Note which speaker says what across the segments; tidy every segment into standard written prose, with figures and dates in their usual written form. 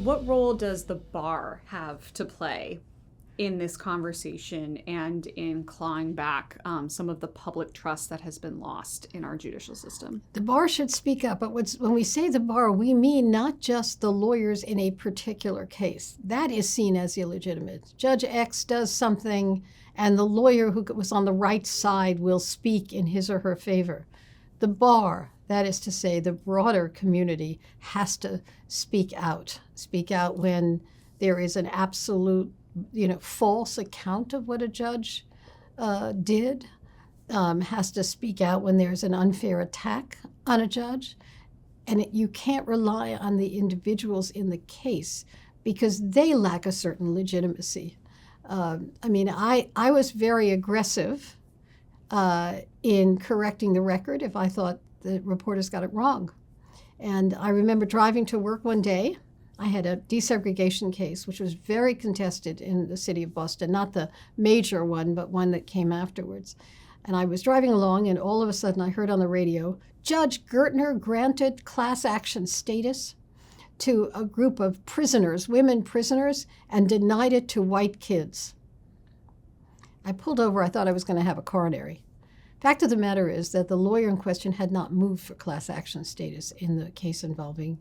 Speaker 1: what role does the bar have to play in this conversation and in clawing back some of the public trust that has been lost in our judicial system?
Speaker 2: The bar should speak up, but when we say the bar, we mean not just the lawyers in a particular case. That is seen as illegitimate. Judge X does something, and the lawyer who was on the right side will speak in his or her favor. The bar, that is to say, the broader community, has to speak out when there is an absolute false account of what a judge did, has to speak out when there's an unfair attack on a judge. And you can't rely on the individuals in the case because they lack a certain legitimacy. I was very aggressive in correcting the record if I thought the reporters got it wrong. And I remember driving to work one day. I had a desegregation case, which was very contested in the city of Boston, not the major one, but one that came afterwards. And I was driving along, and all of a sudden I heard on the radio, Judge Gertner granted class action status to a group of prisoners, women prisoners, and denied it to white kids. I pulled over. I thought I was going to have a coronary. Fact of the matter is that the lawyer in question had not moved for class action status in the case involving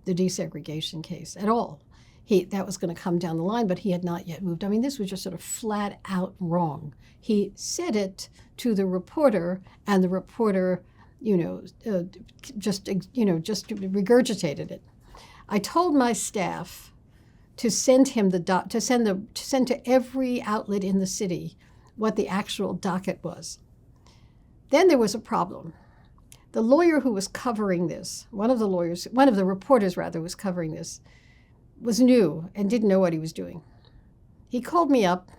Speaker 2: the desegregation case at all. That was going to come down the line, but he had not yet moved. I mean, this was just sort of flat out wrong. He said it to the reporter, and the reporter, just regurgitated it. I told my staff to send him to send to every outlet in the city what the actual docket was. Then there was a problem. The lawyer who was covering this, one of the reporters was covering this, was new and didn't know what he was doing. He called me up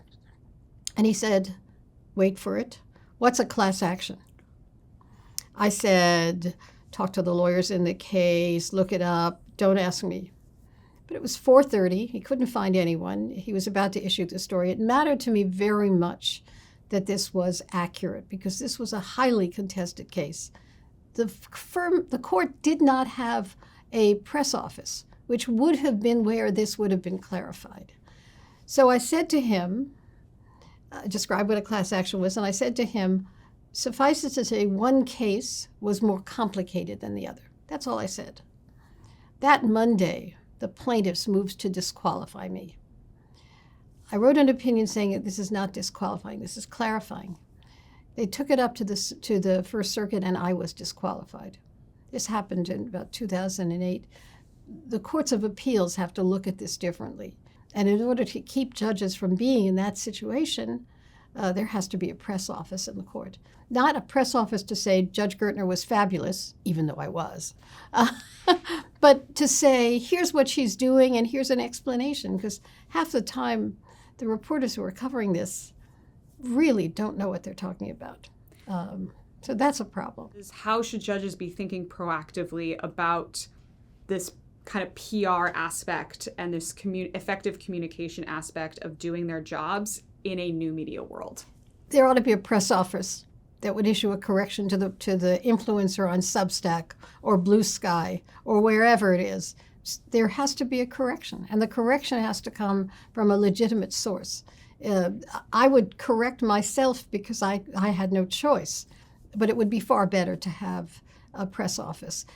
Speaker 2: and he said, wait for it, what's a class action? I said, talk to the lawyers in the case, look it up, don't ask me. But it was 4:30, he couldn't find anyone, he was about to issue the story. It mattered to me very much that this was accurate because this was a highly contested case. The court did not have a press office, which would have been where this would have been clarified. So I said to him, describe what a class action was, and I said to him, suffice it to say, one case was more complicated than the other. That's all I said. That Monday, the plaintiffs moved to disqualify me. I wrote an opinion saying that this is not disqualifying, this is clarifying. They took it up to the First Circuit, and I was disqualified. This happened in about 2008. The courts of appeals have to look at this differently. And in order to keep judges from being in that situation, there has to be a press office in the court. Not a press office to say Judge Gertner was fabulous, even though I was, but to say, here's what she's doing and here's an explanation, because half the time the reporters who are covering this really don't know what they're talking about. So that's a problem.
Speaker 1: How should judges be thinking proactively about this kind of PR aspect and this effective communication aspect of doing their jobs in a new media world?
Speaker 2: There ought to be a press office that would issue a correction to the influencer on Substack or Blue Sky or wherever it is. There has to be a correction, and the correction has to come from a legitimate source. I would correct myself because I had no choice, but it would be far better to have a press office.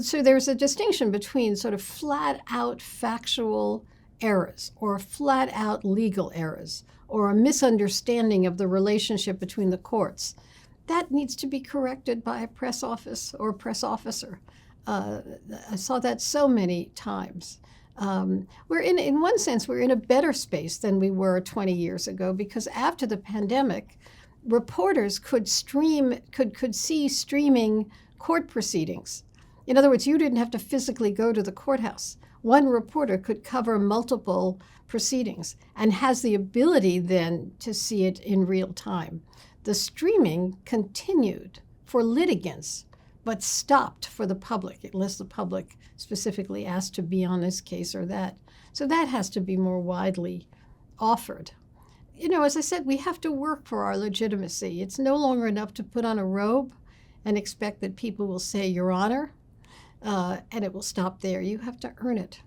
Speaker 2: So there's a distinction between sort of flat-out factual errors or flat-out legal errors or a misunderstanding of the relationship between the courts. That needs to be corrected by a press office or a press officer. I saw that so many times. We're in one sense, we're in a better space than we were 20 years ago because after the pandemic, reporters could see streaming court proceedings. In other words, you didn't have to physically go to the courthouse. One reporter could cover multiple proceedings and has the ability then to see it in real time. The streaming continued for litigants, but stopped for the public, unless the public specifically asked to be on this case or that. So that has to be more widely offered. As I said, we have to work for our legitimacy. It's no longer enough to put on a robe and expect that people will say, Your Honor, and it will stop there. You have to earn it.